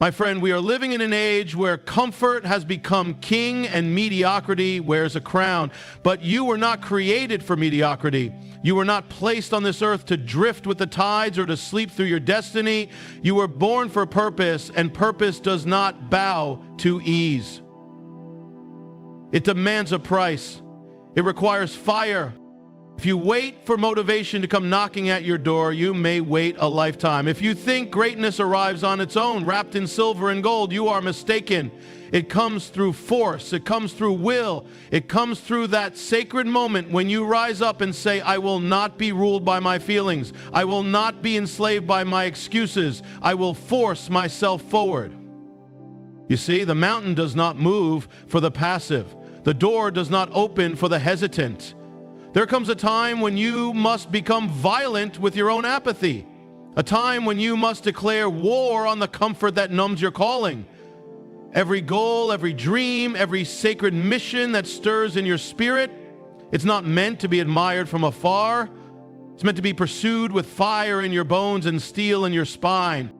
My friend, we are living in an age where comfort has become king and mediocrity wears a crown. But you were not created for mediocrity. You were not placed on this earth to drift with the tides or to sleep through your destiny. You were born for purpose, and purpose does not bow to ease. It demands a price. It requires fire. If you wait for motivation to come knocking at your door, you may wait a lifetime. If you think greatness arrives on its own, wrapped in silver and gold, you are mistaken. It comes through force. It comes through will. It comes through that sacred moment when you rise up and say, I will not be ruled by my feelings. I will not be enslaved by my excuses. I will force myself forward. You see, the mountain does not move for the passive. The door does not open for the hesitant. There comes a time when you must become violent with your own apathy. A time when you must declare war on the comfort that numbs your calling. Every goal, every dream, every sacred mission that stirs in your spirit, it's not meant to be admired from afar. It's meant to be pursued with fire in your bones and steel in your spine.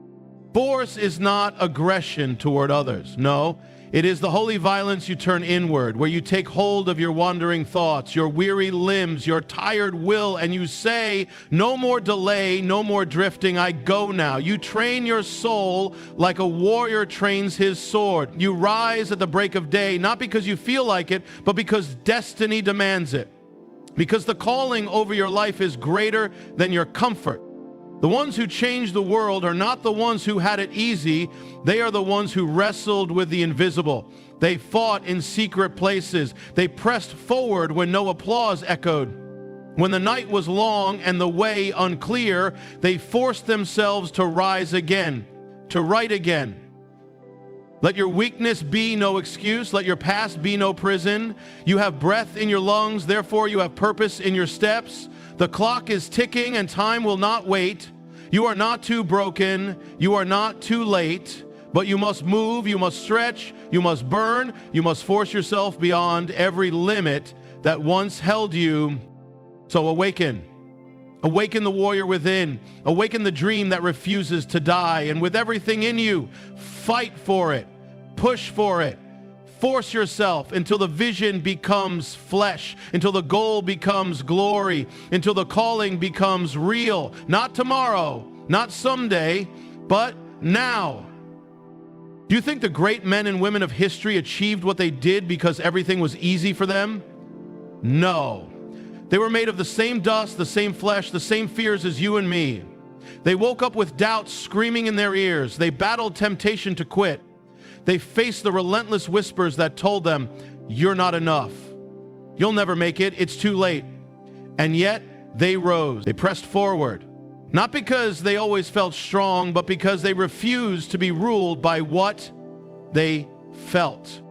Force is not aggression toward others. No, it is the holy violence you turn inward, where you take hold of your wandering thoughts, your weary limbs, your tired will, and you say, no more delay, no more drifting, I go now. You train your soul like a warrior trains his sword. You rise at the break of day, not because you feel like it, but because destiny demands it. Because the calling over your life is greater than your comfort. The ones who change the world are not the ones who had it easy. They are the ones who wrestled with the invisible. They fought in secret places. They pressed forward when no applause echoed. When the night was long and the way unclear, they forced themselves to rise again, to write again. Let your weakness be no excuse. Let your past be no prison. You have breath in your lungs, therefore you have purpose in your steps. The clock is ticking and time will not wait. You are not too broken. You are not too late. But you must move, you must stretch, you must burn, you must force yourself beyond every limit that once held you. So awaken. Awaken the warrior within. Awaken the dream that refuses to die. And with everything in you, fight for it. Push for it. Force yourself until the vision becomes flesh, until the goal becomes glory, until the calling becomes real. Not tomorrow, not someday, but now. Do you think the great men and women of history achieved what they did because everything was easy for them? No. They were made of the same dust, the same flesh, the same fears as you and me. They woke up with doubts screaming in their ears. They battled temptation to quit. They faced the relentless whispers that told them, you're not enough. You'll never make it. It's too late. And yet they rose. They pressed forward. Not because they always felt strong, but because they refused to be ruled by what they felt.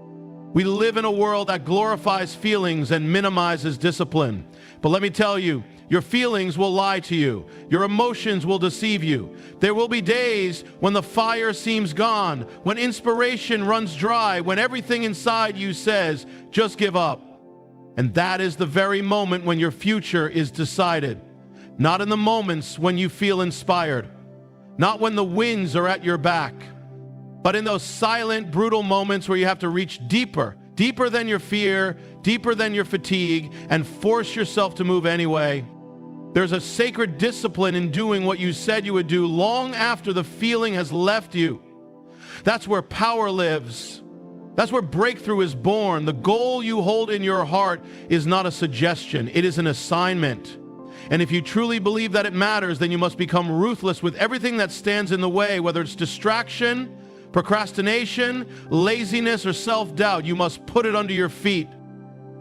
We live in a world that glorifies feelings and minimizes discipline. But let me tell you, your feelings will lie to you. Your emotions will deceive you. There will be days when the fire seems gone, when inspiration runs dry, when everything inside you says, just give up. And that is the very moment when your future is decided. Not in the moments when you feel inspired, not when the winds are at your back, but in those silent, brutal moments where you have to reach deeper, deeper than your fear, deeper than your fatigue, and force yourself to move anyway. There's a sacred discipline in doing what you said you would do long after the feeling has left you. That's where power lives. That's where breakthrough is born. The goal you hold in your heart is not a suggestion. It is an assignment. And if you truly believe that it matters, then you must become ruthless with everything that stands in the way, whether it's distraction, procrastination, laziness, or self-doubt. You must put it under your feet.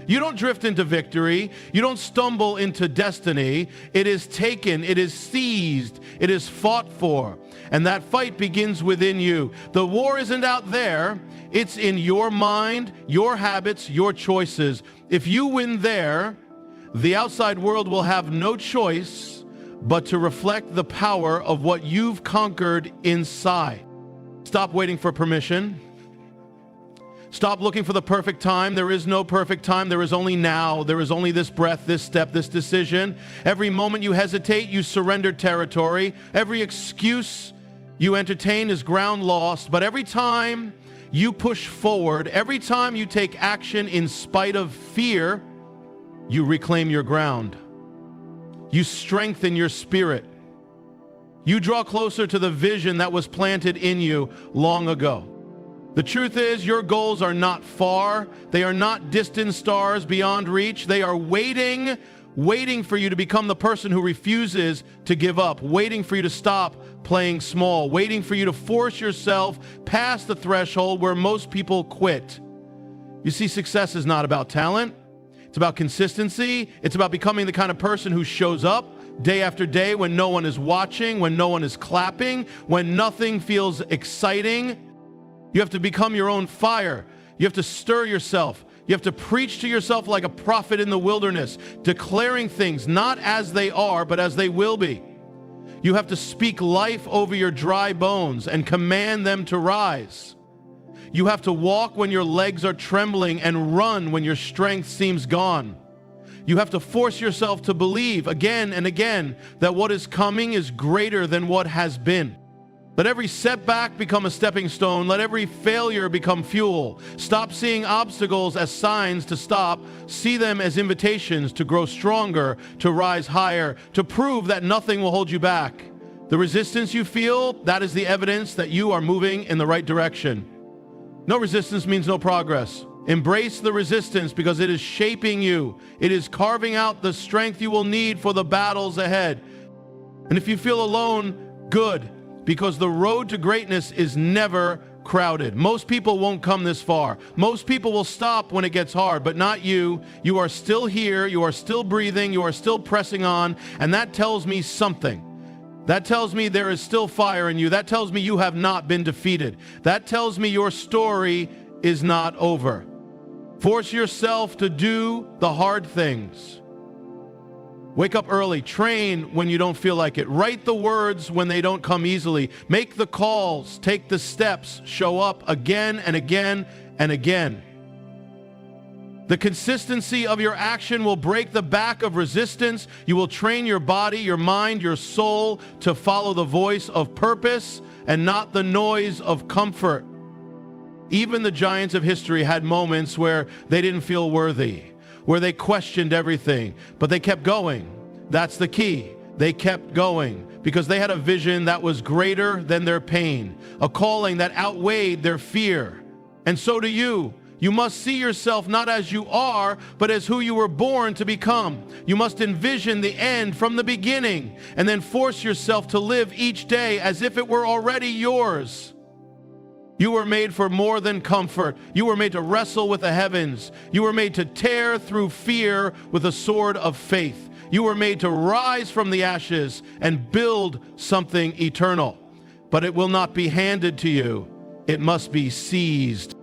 You don't drift into victory. You don't stumble into destiny. It is taken. It is seized. It is fought for. And that fight begins within you. The war isn't out there. It's in your mind, your habits, your choices. If you win there, the outside world will have no choice but to reflect the power of what you've conquered inside. Stop waiting for permission. Stop looking for the perfect time. There is no perfect time. There is only now. There is only this breath, this step, this decision. Every moment you hesitate, you surrender territory. Every excuse you entertain is ground lost, but every time you push forward, every time you take action in spite of fear, you reclaim your ground. You strengthen your spirit. You draw closer to the vision that was planted in you long ago. The truth is, your goals are not far. They are not distant stars beyond reach. They are waiting for you to become the person who refuses to give up, waiting for you to stop playing small, waiting for you to force yourself past the threshold where most people quit. You see, success is not about talent. It's about consistency. It's about becoming the kind of person who shows up day after day when no one is watching, when no one is clapping, when nothing feels exciting. You have to become your own fire. You have to stir yourself. You have to preach to yourself like a prophet in the wilderness, declaring things not as they are, but as they will be. You have to speak life over your dry bones and command them to rise. You have to walk when your legs are trembling and run when your strength seems gone. You have to force yourself to believe again and again that what is coming is greater than what has been. Let every setback become a stepping stone. Let every failure become fuel. Stop seeing obstacles as signs to stop. See them as invitations to grow stronger, to rise higher, to prove that nothing will hold you back. The resistance you feel, that is the evidence that you are moving in the right direction. No resistance means no progress. Embrace the resistance because it is shaping you. It is carving out the strength you will need for the battles ahead. And if you feel alone, good. Because the road to greatness is never crowded. Most people won't come this far. Most people will stop when it gets hard, but not you. You are still here. You are still breathing. You are still pressing on. And that tells me something. That tells me there is still fire in you. That tells me you have not been defeated. That tells me your story is not over. Force yourself to do the hard things. Wake up early. Train when you don't feel like it. Write the words when they don't come easily. Make the calls. Take the steps. Show up again and again and again. The consistency of your action will break the back of resistance. You will train your body, your mind, your soul to follow the voice of purpose and not the noise of comfort. Even the giants of history had moments where they didn't feel worthy, where they questioned everything, but they kept going. That's the key. They kept going because they had a vision that was greater than their pain, a calling that outweighed their fear. And so do you. You must see yourself not as you are, but as who you were born to become. You must envision the end from the beginning and then force yourself to live each day as if it were already yours. You were made for more than comfort. You were made to wrestle with the heavens. You were made to tear through fear with a sword of faith. You were made to rise from the ashes and build something eternal. But it will not be handed to you. It must be seized.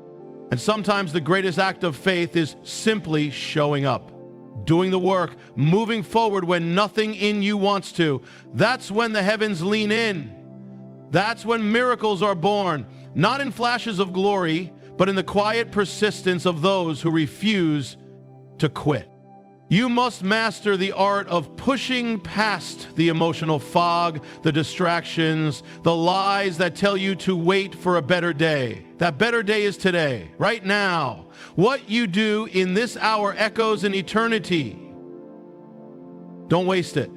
And sometimes the greatest act of faith is simply showing up, doing the work, moving forward when nothing in you wants to. That's when the heavens lean in. That's when miracles are born. Not in flashes of glory, but in the quiet persistence of those who refuse to quit. You must master the art of pushing past the emotional fog, the distractions, the lies that tell you to wait for a better day. That better day is today, right now. What you do in this hour echoes in eternity. Don't waste it.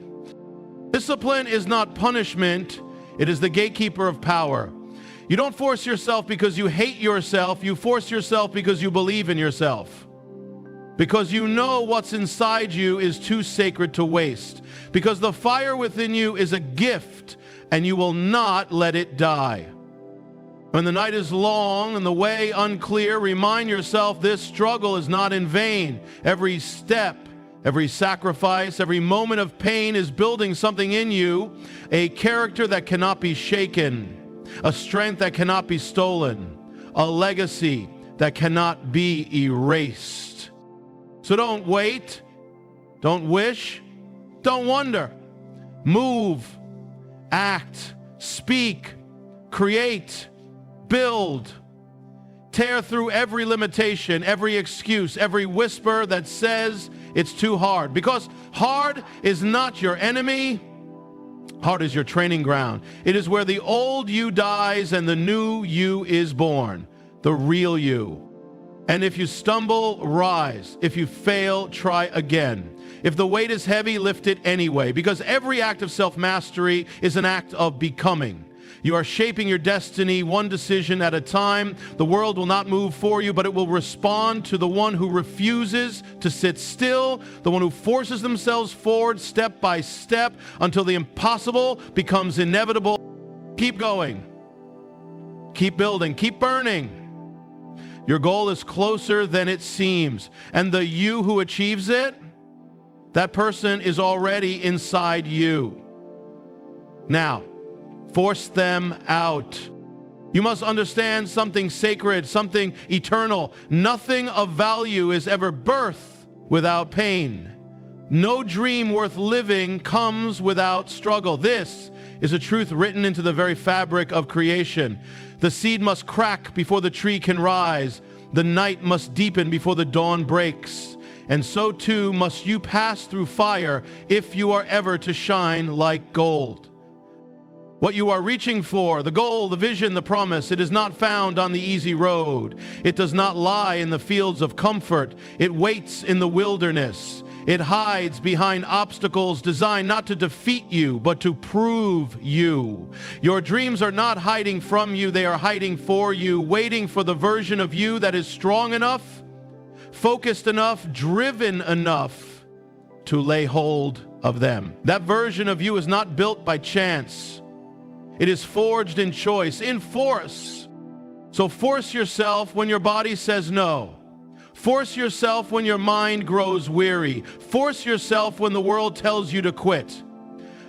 Discipline is not punishment. It is the gatekeeper of power. You don't force yourself because you hate yourself. You force yourself because you believe in yourself. Because you know what's inside you is too sacred to waste. Because the fire within you is a gift, and you will not let it die. When the night is long and the way unclear, remind yourself this struggle is not in vain. Every step, every sacrifice, every moment of pain is building something in you, a character that cannot be shaken, a strength that cannot be stolen, a legacy that cannot be erased. So don't wait, don't wish, don't wonder. Move, act, speak, create, build. Tear through every limitation, every excuse, every whisper that says it's too hard. Because hard is not your enemy. Heart is your training ground. It is where the old you dies and the new you is born, the real you. And if you stumble, rise. If you fail, try again. If the weight is heavy, lift it anyway, because every act of self-mastery is an act of becoming. You are shaping your destiny one decision at a time. The world will not move for you, but it will respond to the one who refuses to sit still, the one who forces themselves forward step by step until the impossible becomes inevitable. Keep going. Keep building. Keep burning. Your goal is closer than it seems, and the you who achieves it, that person is already inside you. Now, force them out. You must understand something sacred, something eternal. Nothing of value is ever birthed without pain. No dream worth living comes without struggle. This is a truth written into the very fabric of creation. The seed must crack before the tree can rise. The night must deepen before the dawn breaks. And so too must you pass through fire if you are ever to shine like gold. What you are reaching for, the goal, the vision, the promise, it is not found on the easy road. It does not lie in the fields of comfort. It waits in the wilderness. It hides behind obstacles designed not to defeat you, but to prove you. Your dreams are not hiding from you. They are hiding for you, waiting for the version of you that is strong enough, focused enough, driven enough to lay hold of them. That version of you is not built by chance. It is forged in choice, in force. So force yourself when your body says no. Force yourself when your mind grows weary. Force yourself when the world tells you to quit.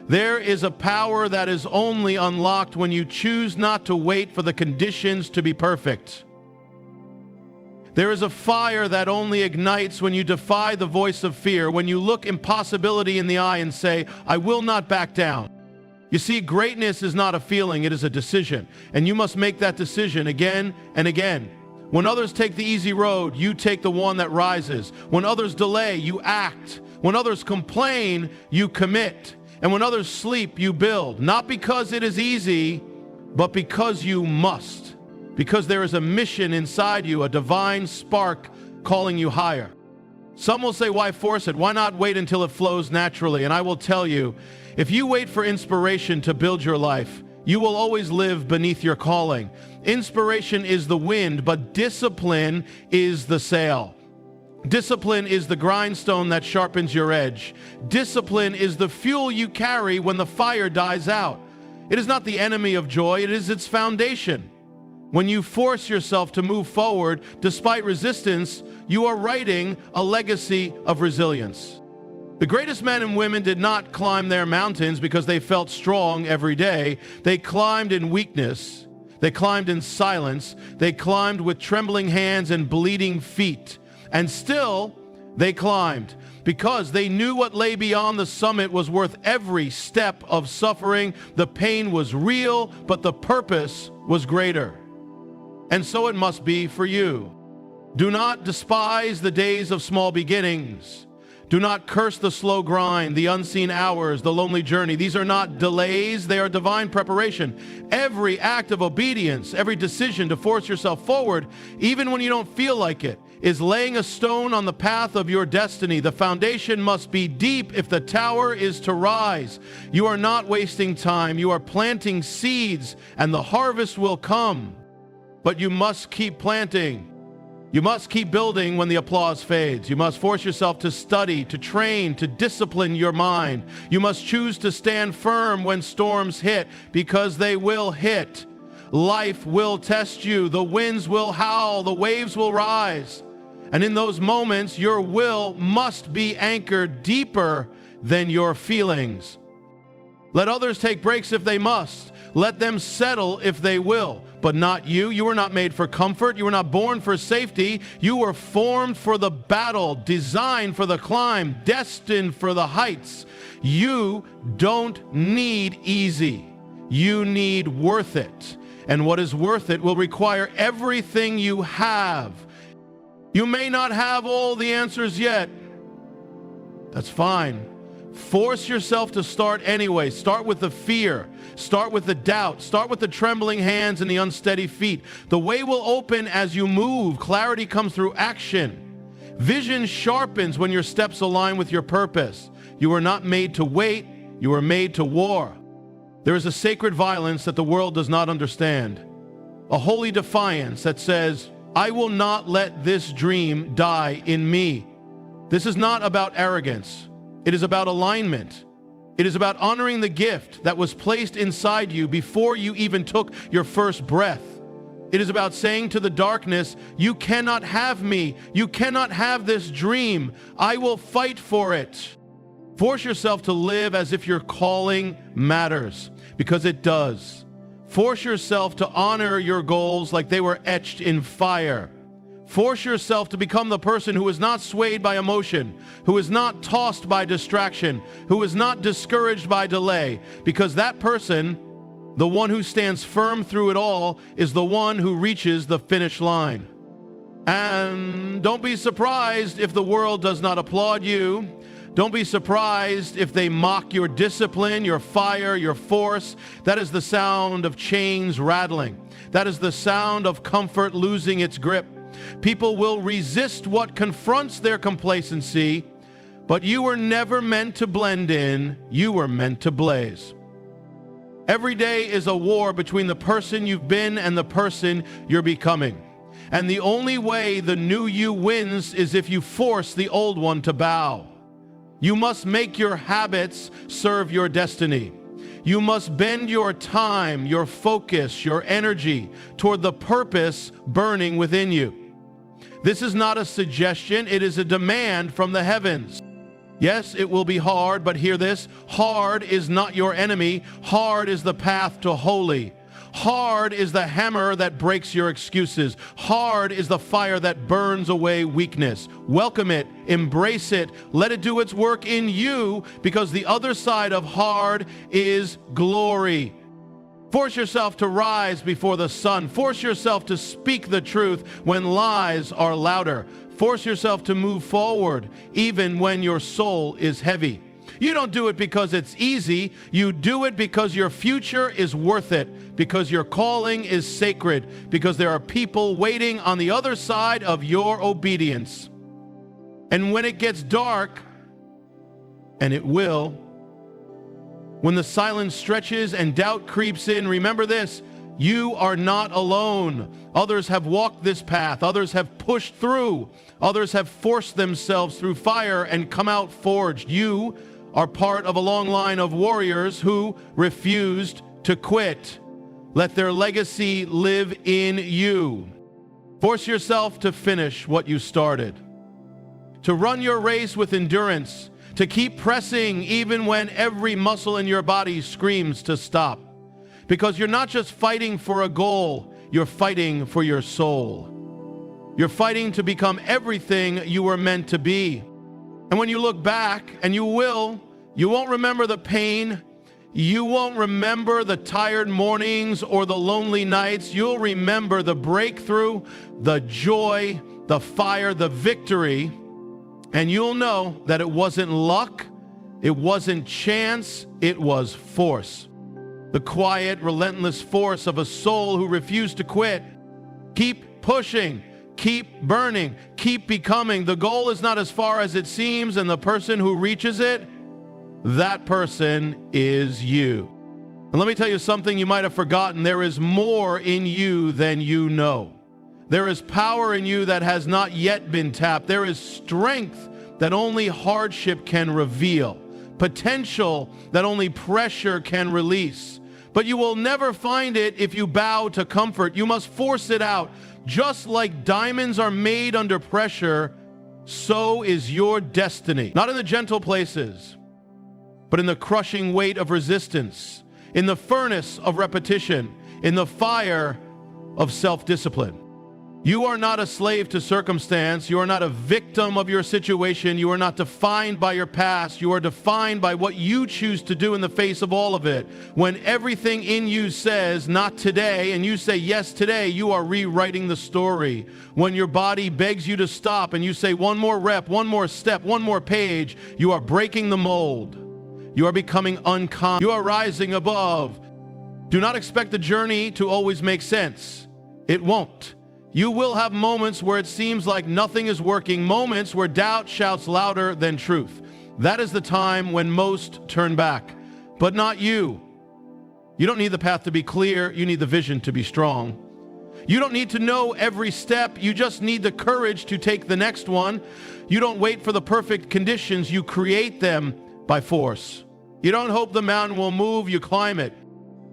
There is a power that is only unlocked when you choose not to wait for the conditions to be perfect. There is a fire that only ignites when you defy the voice of fear, when you look impossibility in the eye and say, I will not back down. You see, greatness is not a feeling, it is a decision. And you must make that decision again and again. When others take the easy road, you take the one that rises. When others delay, you act. When others complain, you commit. And when others sleep, you build. Not because it is easy, but because you must. Because there is a mission inside you, a divine spark calling you higher. Some will say, why force it? Why not wait until it flows naturally? And I will tell you, if you wait for inspiration to build your life, you will always live beneath your calling. Inspiration is the wind, but discipline is the sail. Discipline is the grindstone that sharpens your edge. Discipline is the fuel you carry when the fire dies out. It is not the enemy of joy, it is its foundation. When you force yourself to move forward despite resistance, you are writing a legacy of resilience. The greatest men and women did not climb their mountains because they felt strong every day. They climbed in weakness. They climbed in silence. They climbed with trembling hands and bleeding feet. And still, they climbed because they knew what lay beyond the summit was worth every step of suffering. The pain was real, but the purpose was greater. And so it must be for you. Do not despise the days of small beginnings. Do not curse the slow grind, the unseen hours, the lonely journey. These are not delays, they are divine preparation. Every act of obedience, every decision to force yourself forward, even when you don't feel like it, is laying a stone on the path of your destiny. The foundation must be deep if the tower is to rise. You are not wasting time. You are planting seeds, and the harvest will come. But you must keep planting. You must keep building when the applause fades. You must force yourself to study, to train, to discipline your mind. You must choose to stand firm when storms hit, because they will hit. Life will test you. The winds will howl. The waves will rise. And in those moments, your will must be anchored deeper than your feelings. Let others take breaks if they must. Let them settle if they will, but not you. You were not made for comfort. You were not born for safety. You were formed for the battle, designed for the climb, destined for the heights. You don't need easy. You need worth it. And what is worth it will require everything you have. You may not have all the answers yet. That's fine. Force yourself to start anyway. Start with the fear. Start with the doubt. Start with the trembling hands and the unsteady feet. The way will open as you move. Clarity comes through action. Vision sharpens when your steps align with your purpose. You are not made to wait. You are made to war. There is a sacred violence that the world does not understand. A holy defiance that says, I will not let this dream die in me. This is not about arrogance. It is about alignment. It is about honoring the gift that was placed inside you before you even took your first breath. It is about saying to the darkness, you cannot have me. You cannot have this dream. I will fight for it. Force yourself to live as if your calling matters, because it does. Force yourself to honor your goals like they were etched in fire. Force yourself to become the person who is not swayed by emotion, who is not tossed by distraction, who is not discouraged by delay, because that person, the one who stands firm through it all, is the one who reaches the finish line. And don't be surprised if the world does not applaud you. Don't be surprised if they mock your discipline, your fire, your force. That is the sound of chains rattling. That is the sound of comfort losing its grip. People will resist what confronts their complacency, but you were never meant to blend in. You were meant to blaze. Every day is a war between the person you've been and the person you're becoming. And the only way the new you wins is if you force the old one to bow. You must make your habits serve your destiny. You must bend your time, your focus, your energy toward the purpose burning within you. This is not a suggestion, it is a demand from the heavens. Yes, it will be hard, but hear this. Hard is not your enemy. Hard is the path to holy. Hard is the hammer that breaks your excuses. Hard is the fire that burns away weakness. Welcome it, embrace it, let it do its work in you, because the other side of hard is glory. Force yourself to rise before the sun. Force yourself to speak the truth when lies are louder. Force yourself to move forward even when your soul is heavy. You don't do it because it's easy. You do it because your future is worth it, because your calling is sacred, because there are people waiting on the other side of your obedience. And when it gets dark, and it will, when the silence stretches and doubt creeps in, remember this: you are not alone. Others have walked this path. Others have pushed through. Others have forced themselves through fire and come out forged. You are part of a long line of warriors who refused to quit. Let their legacy live in you. Force yourself to finish what you started, to run your race with endurance, to keep pressing even when every muscle in your body screams to stop. Because you're not just fighting for a goal, you're fighting for your soul. You're fighting to become everything you were meant to be. And when you look back, and you will, you won't remember the pain. You won't remember the tired mornings or the lonely nights. You'll remember the breakthrough, the joy, the fire, the victory. And you'll know that it wasn't luck, it wasn't chance, it was force. The quiet, relentless force of a soul who refused to quit. Keep pushing. Keep burning, keep becoming. The goal is not as far as it seems, and the person who reaches it, that person is you. And let me tell you something you might have forgotten. There is more in you than you know. There is power in you that has not yet been tapped. There is strength that only hardship can reveal, potential that only pressure can release. But you will never find it if you bow to comfort. You must force it out. Just like diamonds are made under pressure, so is your destiny. Not in the gentle places, but in the crushing weight of resistance, in the furnace of repetition, in the fire of self-discipline. You are not a slave to circumstance. You are not a victim of your situation. You are not defined by your past. You are defined by what you choose to do in the face of all of it. When everything in you says, not today, and you say, yes, today, you are rewriting the story. When your body begs you to stop and you say, one more rep, one more step, one more page, you are breaking the mold. You are becoming uncommon. You are rising above. Do not expect the journey to always make sense. It won't. You will have moments where it seems like nothing is working, moments where doubt shouts louder than truth. That is the time when most turn back, but not you. You don't need the path to be clear, you need the vision to be strong. You don't need to know every step, you just need the courage to take the next one. You don't wait for the perfect conditions, you create them by force. You don't hope the mountain will move, you climb it.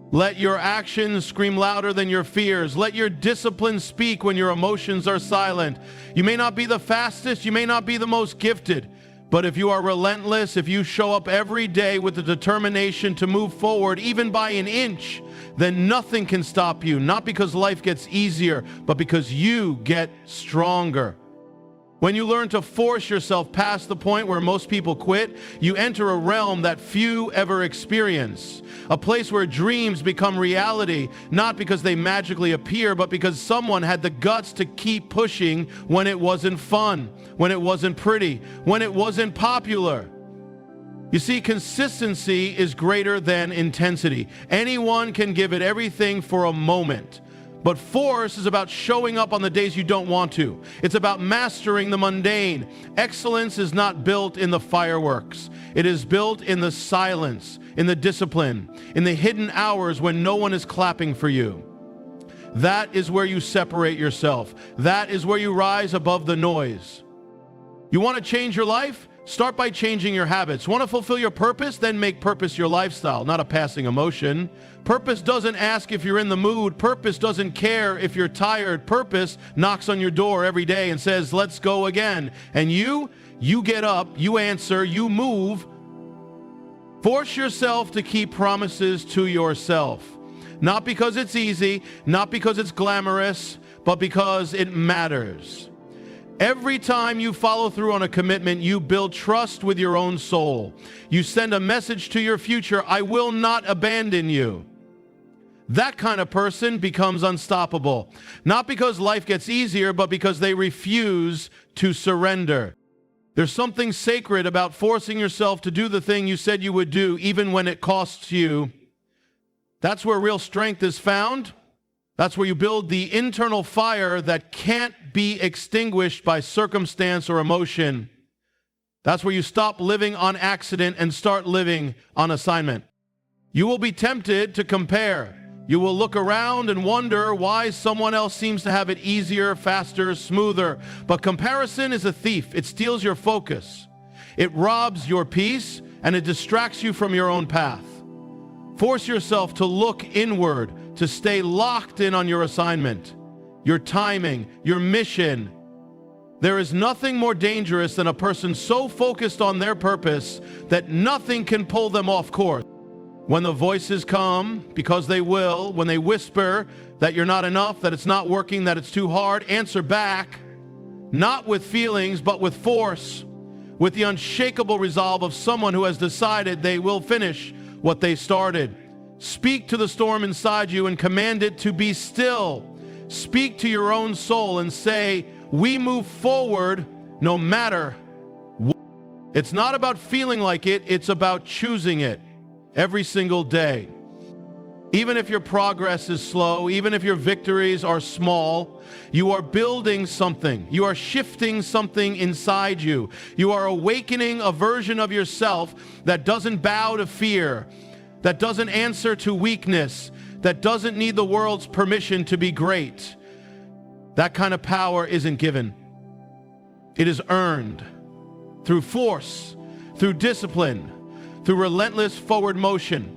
Let your actions scream louder than your fears. Let your discipline speak when your emotions are silent. You may not be the fastest, you may not be the most gifted, but if you are relentless, if you show up every day with the determination to move forward, even by an inch, then nothing can stop you. Not because life gets easier, but because you get stronger. When you learn to force yourself past the point where most people quit, you enter a realm that few ever experience. A place where dreams become reality, not because they magically appear, but because someone had the guts to keep pushing when it wasn't fun, when it wasn't pretty, when it wasn't popular. You see, consistency is greater than intensity. Anyone can give it everything for a moment. But force is about showing up on the days you don't want to. It's about mastering the mundane. Excellence is not built in the fireworks. It is built in the silence, in the discipline, in the hidden hours when no one is clapping for you. That is where you separate yourself. That is where you rise above the noise. You want to change your life? Start by changing your habits. Want to fulfill your purpose? Then make purpose your lifestyle, not a passing emotion. Purpose doesn't ask if you're in the mood. Purpose doesn't care if you're tired. Purpose knocks on your door every day and says, let's go again. And you get up, you answer, you move. Force yourself to keep promises to yourself. Not because it's easy, not because it's glamorous, but because it matters. Every time you follow through on a commitment, you build trust with your own soul. You send a message to your future, I will not abandon you. That kind of person becomes unstoppable. Not because life gets easier, but because they refuse to surrender. There's something sacred about forcing yourself to do the thing you said you would do, even when it costs you. That's where real strength is found. That's where you build the internal fire that can't be extinguished by circumstance or emotion. That's where you stop living on accident and start living on assignment. You will be tempted to compare. You will look around and wonder why someone else seems to have it easier, faster, smoother. But comparison is a thief. It steals your focus. It robs your peace, and it distracts you from your own path. Force yourself to look inward, to stay locked in on your assignment, your timing, your mission. There is nothing more dangerous than a person so focused on their purpose that nothing can pull them off course. When the voices come, because they will, when they whisper that you're not enough, that it's not working, that it's too hard, answer back, not with feelings, but with force, with the unshakable resolve of someone who has decided they will finish what they started. Speak to the storm inside you and command it to be still. Speak to your own soul and say, we move forward no matter what. It's not about feeling like it, it's about choosing it every single day. Even if your progress is slow, even if your victories are small, you are building something. You are shifting something inside you. You are awakening a version of yourself that doesn't bow to fear, that doesn't answer to weakness, that doesn't need the world's permission to be great. That kind of power isn't given. It is earned through force, through discipline, through relentless forward motion.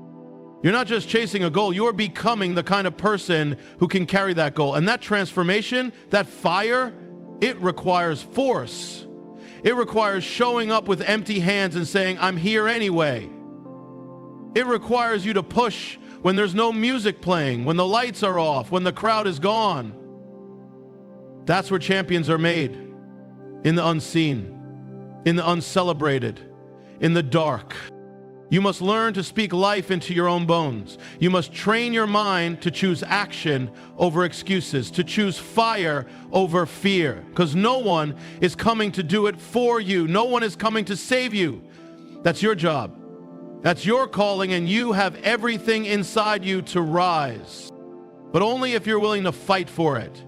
You're not just chasing a goal, you're becoming the kind of person who can carry that goal. And that transformation, that fire, it requires force. It requires showing up with empty hands and saying, I'm here anyway. It requires you to push when there's no music playing, when the lights are off, when the crowd is gone. That's where champions are made. In the unseen, in the uncelebrated, in the dark. You must learn to speak life into your own bones. You must train your mind to choose action over excuses, to choose fire over fear, because no one is coming to do it for you. No one is coming to save you. That's your job. That's your calling, and you have everything inside you to rise, but only if you're willing to fight for it.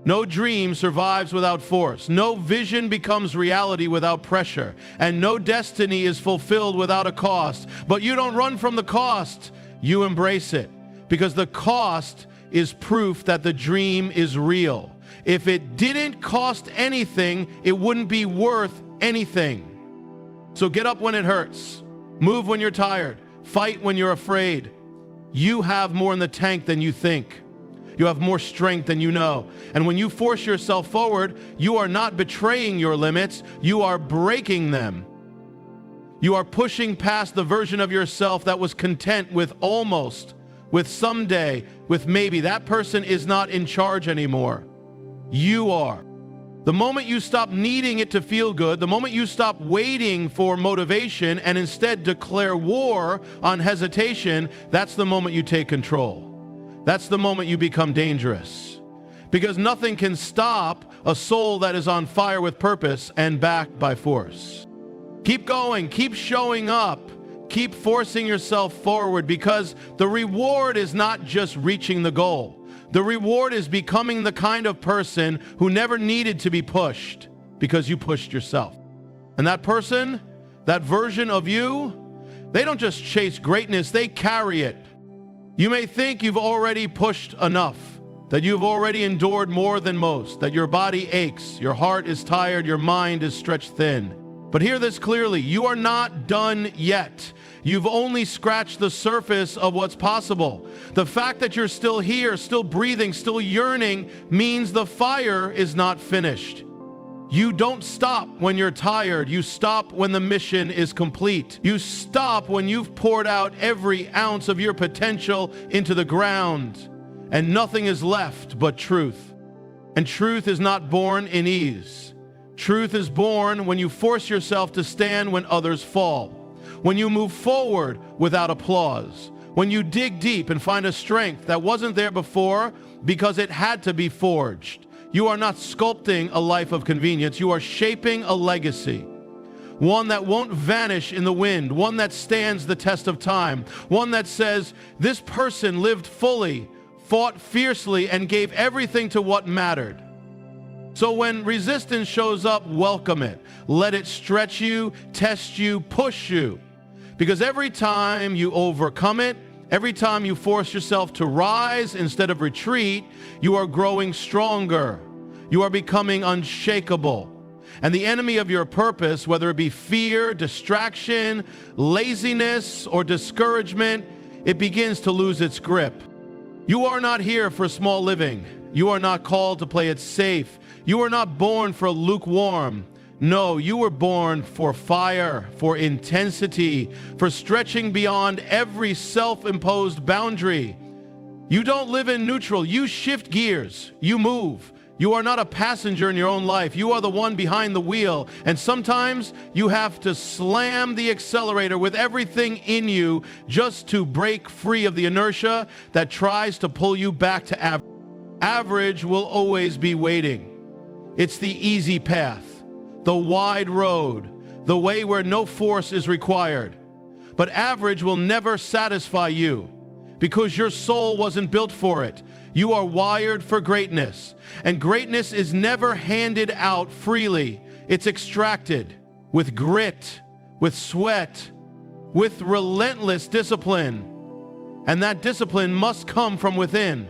No dream survives without force. No vision becomes reality without pressure. And no destiny is fulfilled without a cost. But you don't run from the cost. You embrace it. Because the cost is proof that the dream is real. If it didn't cost anything, it wouldn't be worth anything. So get up when it hurts. Move when you're tired. Fight when you're afraid. You have more in the tank than you think. You have more strength than you know. And when you force yourself forward, you are not betraying your limits, you are breaking them. You are pushing past the version of yourself that was content with almost, with someday, with maybe. That person is not in charge anymore. You are. The moment you stop needing it to feel good, the moment you stop waiting for motivation and instead declare war on hesitation, that's the moment you take control. That's the moment you become dangerous. Because nothing can stop a soul that is on fire with purpose and backed by force. Keep going, keep showing up, keep forcing yourself forward, because the reward is not just reaching the goal. The reward is becoming the kind of person who never needed to be pushed because you pushed yourself. And that person, that version of you, they don't just chase greatness, they carry it. You may think you've already pushed enough, that you've already endured more than most, that your body aches, your heart is tired, your mind is stretched thin. But hear this clearly, you are not done yet. You've only scratched the surface of what's possible. The fact that you're still here, still breathing, still yearning, means the fire is not finished. You don't stop when you're tired. You stop when the mission is complete. You stop when you've poured out every ounce of your potential into the ground, and nothing is left but truth. And truth is not born in ease. Truth is born when you force yourself to stand when others fall, when you move forward without applause, when you dig deep and find a strength that wasn't there before because it had to be forged. You are not sculpting a life of convenience. You are shaping a legacy, one that won't vanish in the wind, one that stands the test of time, one that says, this person lived fully, fought fiercely, and gave everything to what mattered. So when resistance shows up, welcome it. Let it stretch you, test you, push you. Because every time you overcome it, every time you force yourself to rise instead of retreat, you are growing stronger. You are becoming unshakable. And the enemy of your purpose, whether it be fear, distraction, laziness, or discouragement, it begins to lose its grip. You are not here for small living. You are not called to play it safe. You are not born for lukewarm. No, you were born for fire, for intensity, for stretching beyond every self-imposed boundary. You don't live in neutral. You shift gears. You move. You are not a passenger in your own life. You are the one behind the wheel. And sometimes you have to slam the accelerator with everything in you just to break free of the inertia that tries to pull you back to average. Average will always be waiting. It's the easy path, the wide road, the way where no force is required. But average will never satisfy you because your soul wasn't built for it. You are wired for greatness, and greatness is never handed out freely. It's extracted with grit, with sweat, with relentless discipline. And that discipline must come from within.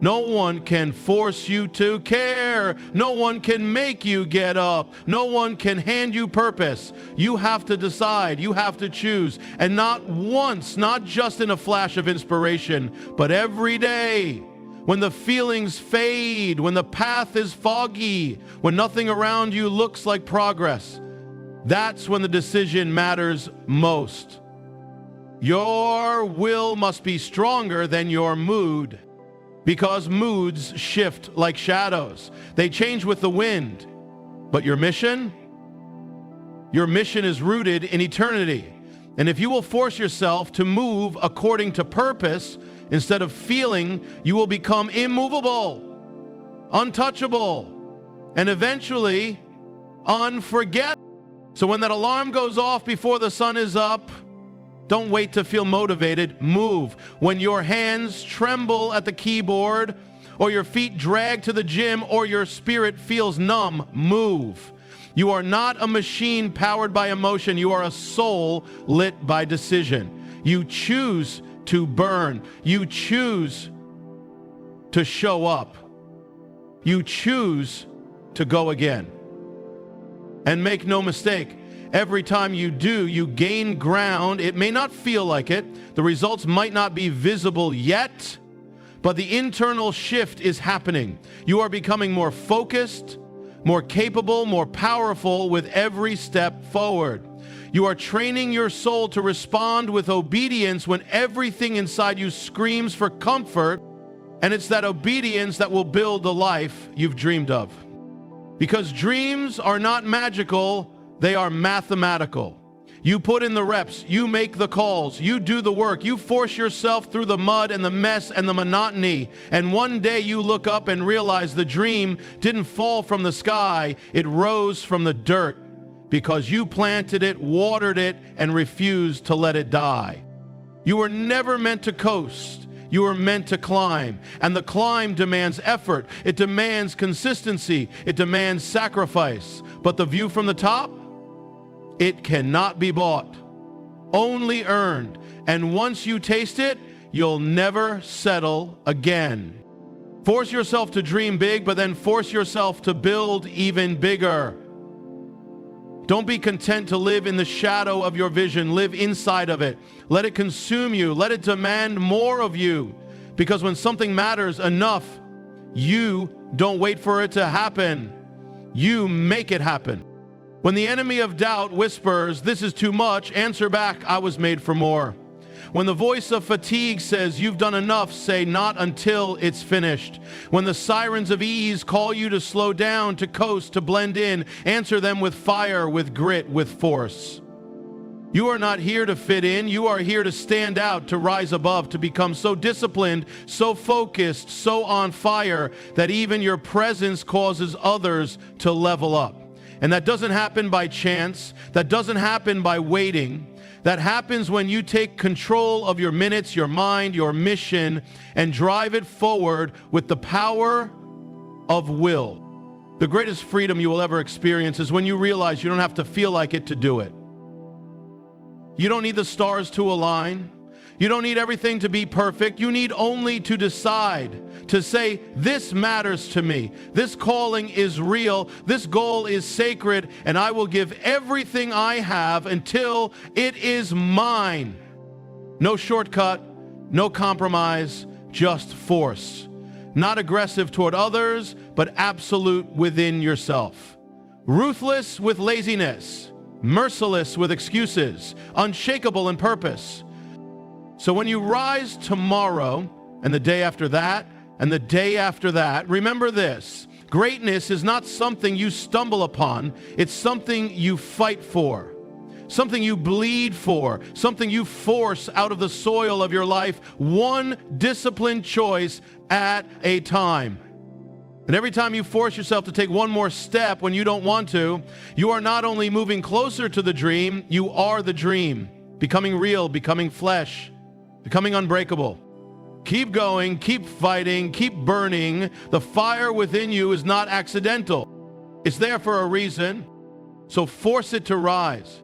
No one can force you to care. No one can make you get up. No one can hand you purpose. You have to decide. You have to choose. And not once, not just in a flash of inspiration, but every day. When the feelings fade, when the path is foggy, when nothing around you looks like progress, that's when the decision matters most. Your will must be stronger than your mood. because moods shift like shadows. They change with the wind. But your mission is rooted in eternity. And if you will force yourself to move according to purpose instead of feeling, you will become immovable, untouchable, and eventually unforgettable. So when that alarm goes off before the sun is up, don't wait to feel motivated. Move. When your hands tremble at the keyboard, or your feet drag to the gym, or your spirit feels numb, move. You are not a machine powered by emotion. You are a soul lit by decision. You choose to burn. You choose to show up. You choose to go again. And make no mistake, every time you do, you gain ground. It may not feel like it. The results might not be visible yet, but the internal shift is happening. You are becoming more focused, more capable, more powerful with every step forward. You are training your soul to respond with obedience when everything inside you screams for comfort, and it's that obedience that will build the life you've dreamed of. Because dreams are not magical, they are mathematical. You put in the reps, you make the calls, you do the work, you force yourself through the mud and the mess and the monotony, and one day you look up and realize the dream didn't fall from the sky, it rose from the dirt because you planted it, watered it, and refused to let it die. You were never meant to coast. You were meant to climb, and the climb demands effort. It demands consistency. It demands sacrifice. But the view from the top, it cannot be bought, only earned. And once you taste it, you'll never settle again. Force yourself to dream big, but then force yourself to build even bigger. Don't be content to live in the shadow of your vision. Live inside of it. Let it consume you. Let it demand more of you. Because when something matters enough, you don't wait for it to happen. You make it happen. When the enemy of doubt whispers, "This is too much," answer back, "I was made for more." When the voice of fatigue says, "You've done enough," say, "Not until it's finished." When the sirens of ease call you to slow down, to coast, to blend in, answer them with fire, with grit, with force. You are not here to fit in. You are here to stand out, to rise above, to become so disciplined, so focused, so on fire that even your presence causes others to level up. And that doesn't happen by chance. That doesn't happen by waiting. That happens when you take control of your minutes, your mind, your mission, and drive it forward with the power of will. The greatest freedom you will ever experience is when you realize you don't have to feel like it to do it. You don't need the stars to align. You don't need everything to be perfect. You need only to decide, to say, "This matters to me. This calling is real. This goal is sacred, and I will give everything I have until it is mine." No shortcut, no compromise, just force. Not aggressive toward others, but absolute within yourself. Ruthless with laziness, merciless with excuses, unshakable in purpose. So when you rise tomorrow, and the day after that, and the day after that, remember this: greatness is not something you stumble upon, it's something you fight for, something you bleed for, something you force out of the soil of your life, one disciplined choice at a time. And every time you force yourself to take one more step when you don't want to, you are not only moving closer to the dream, you are the dream, becoming real, becoming flesh, becoming unbreakable. Keep going, keep fighting, keep burning. The fire within you is not accidental. It's there for a reason. So force it to rise.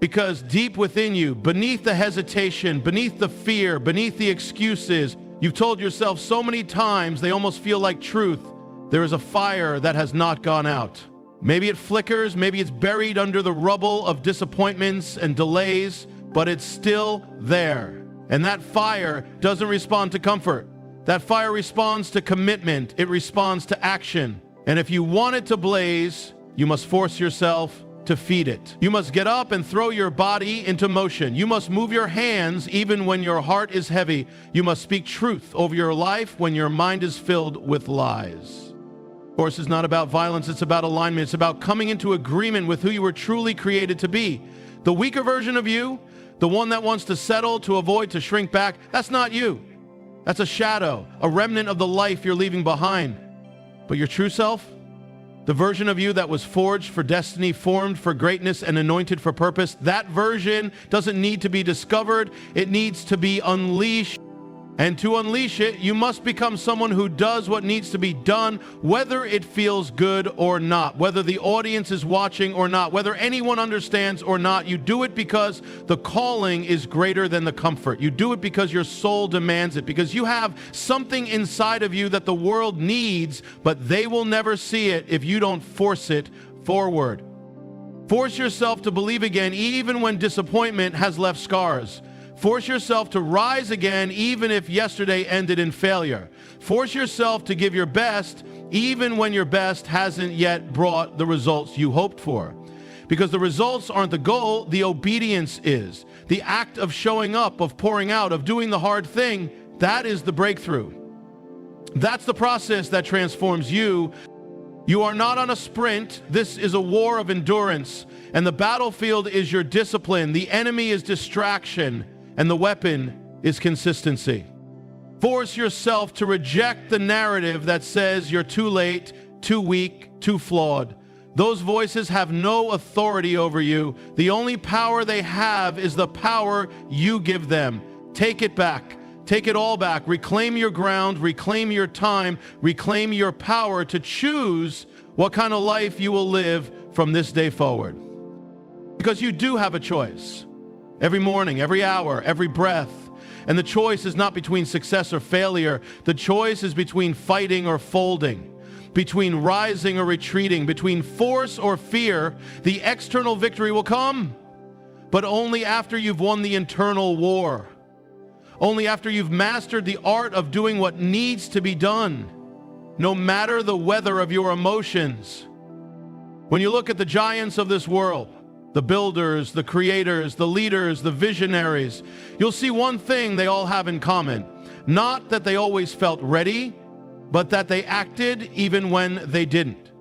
Because deep within you, beneath the hesitation, beneath the fear, beneath the excuses, you've told yourself so many times they almost feel like truth, there is a fire that has not gone out. Maybe it flickers, maybe it's buried under the rubble of disappointments and delays, but it's still there. And that fire doesn't respond to comfort. That fire responds to commitment. It responds to action. And if you want it to blaze, you must force yourself to feed it. You must get up and throw your body into motion. You must move your hands even when your heart is heavy. You must speak truth over your life when your mind is filled with lies. Of course, it's not about violence, it's about alignment. It's about coming into agreement with who you were truly created to be. The weaker version of you, the one that wants to settle, to avoid, to shrink back, that's not you. That's a shadow, a remnant of the life you're leaving behind. But your true self, the version of you that was forged for destiny, formed for greatness, and anointed for purpose, that version doesn't need to be discovered. It needs to be unleashed. And to unleash it, you must become someone who does what needs to be done, whether it feels good or not, whether the audience is watching or not, whether anyone understands or not. You do it because the calling is greater than the comfort. You do it because your soul demands it, because you have something inside of you that the world needs, but they will never see it if you don't force it forward. Force yourself to believe again, even when disappointment has left scars. Force yourself to rise again, even if yesterday ended in failure. Force yourself to give your best, even when your best hasn't yet brought the results you hoped for. Because the results aren't the goal, the obedience is. The act of showing up, of pouring out, of doing the hard thing, that is the breakthrough. That's the process that transforms you. You are not on a sprint. This is a war of endurance. And the battlefield is your discipline. The enemy is distraction. And the weapon is consistency. Force yourself to reject the narrative that says you're too late, too weak, too flawed. Those voices have no authority over you. The only power they have is the power you give them. Take it back. Take it all back. Reclaim your ground. Reclaim your time. Reclaim your power to choose what kind of life you will live from this day forward. Because you do have a choice. Every morning, every hour, every breath. And the choice is not between success or failure. The choice is between fighting or folding, between rising or retreating, between force or fear. The external victory will come, but only after you've won the internal war. Only after you've mastered the art of doing what needs to be done, no matter the weather of your emotions. When you look at the giants of this world, the builders, the creators, the leaders, the visionaries, you'll see one thing they all have in common. Not that they always felt ready, but that they acted even when they didn't.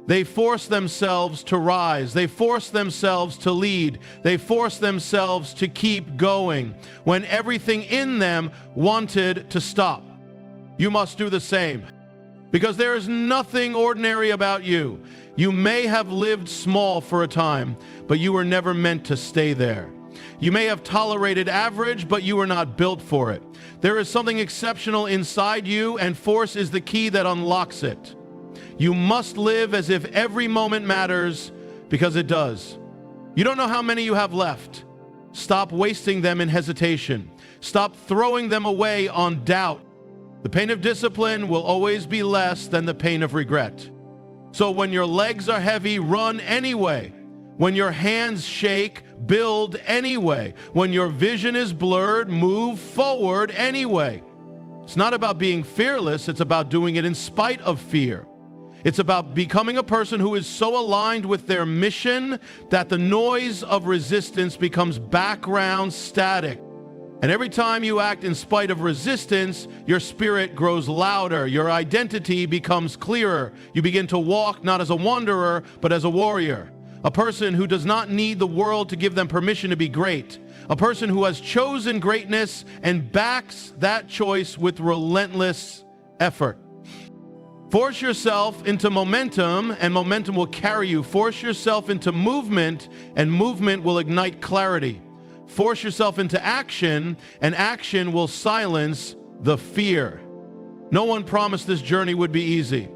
They forced themselves to rise. They forced themselves to lead. They forced themselves to keep going when everything in them wanted to stop. You must do the same, because there is nothing ordinary about you. You may have lived small for a time, but you were never meant to stay there. You may have tolerated average, but you were not built for it. There is something exceptional inside you, and force is the key that unlocks it. You must live as if every moment matters, because it does. You don't know how many you have left. Stop wasting them in hesitation. Stop throwing them away on doubt. The pain of discipline will always be less than the pain of regret. So when your legs are heavy, run anyway. When your hands shake, build anyway. When your vision is blurred, move forward anyway. It's not about being fearless, it's about doing it in spite of fear. It's about becoming a person who is so aligned with their mission that the noise of resistance becomes background static. And every time you act in spite of resistance, your spirit grows louder. Your identity becomes clearer. You begin to walk not as a wanderer, but as a warrior. A person who does not need the world to give them permission to be great. A person who has chosen greatness and backs that choice with relentless effort. Force yourself into momentum, and momentum will carry you. Force yourself into movement, and movement will ignite clarity. Force yourself into action, and action will silence the fear. No one promised this journey would be easy,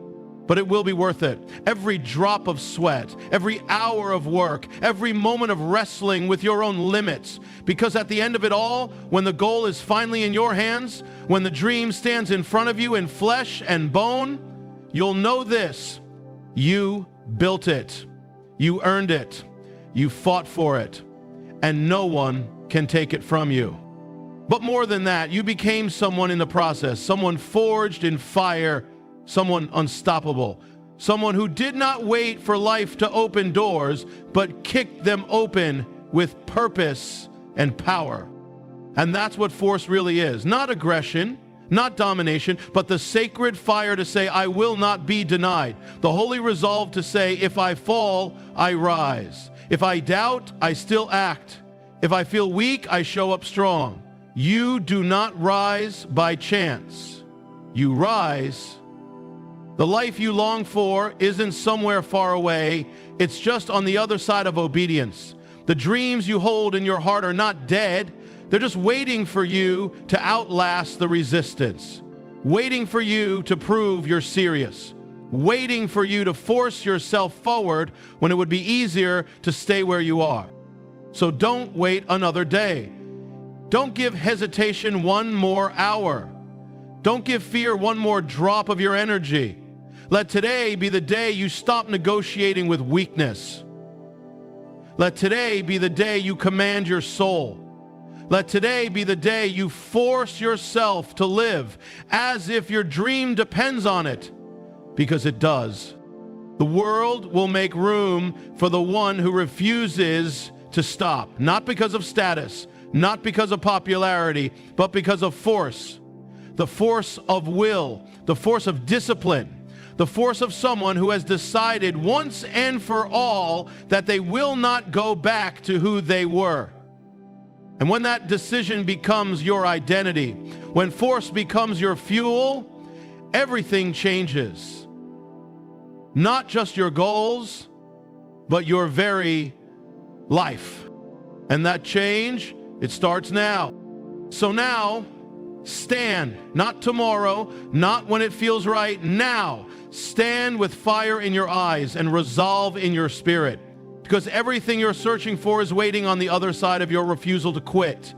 but it will be worth it. Every drop of sweat, every hour of work, every moment of wrestling with your own limits. Because at the end of it all, when the goal is finally in your hands, when the dream stands in front of you in flesh and bone, you'll know this: you built it. You earned it. You fought for it. And no one can take it from you. But more than that, you became someone in the process, someone forged in fire, someone unstoppable, Someone who did not wait for life to open doors, but kicked them open with purpose and power. And that's what force really is. Not aggression, not domination, but the sacred fire to say, I will not be denied. The holy resolve to say, if I fall, I rise. If I doubt, I still act. If I feel weak, I show up strong. You do not rise by chance. You rise. The life you long for isn't somewhere far away. It's just on the other side of obedience. The dreams you hold in your heart are not dead. They're just waiting for you to outlast the resistance, waiting for you to prove you're serious, waiting for you to force yourself forward when it would be easier to stay where you are. So don't wait another day. Don't give hesitation one more hour. Don't give fear one more drop of your energy. Let today be the day you stop negotiating with weakness. Let today be the day you command your soul. Let today be the day you force yourself to live as if your dream depends on it, because it does. The world will make room for the one who refuses to stop, not because of status, not because of popularity, but because of force. The force of will, the force of discipline, the force of someone who has decided once and for all that they will not go back to who they were. And when that decision becomes your identity, when force becomes your fuel, everything changes. Not just your goals, but your very life. And that change, it starts now. So now, stand, not tomorrow, not when it feels right, now. Stand with fire in your eyes and resolve in your spirit. Because everything you're searching for is waiting on the other side of your refusal to quit.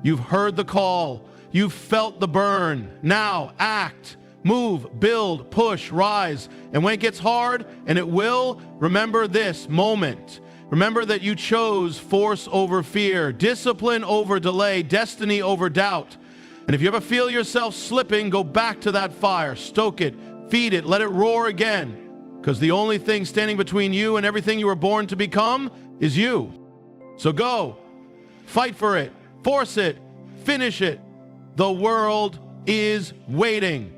You've heard the call. You've felt the burn. Now act, move, build, push, rise. And when it gets hard, and it will, remember this moment. Remember that you chose force over fear, discipline over delay, destiny over doubt. And if you ever feel yourself slipping, go back to that fire, stoke it, feed it, let it roar again. Because the only thing standing between you and everything you were born to become is you. So go, fight for it, force it, finish it. The world is waiting.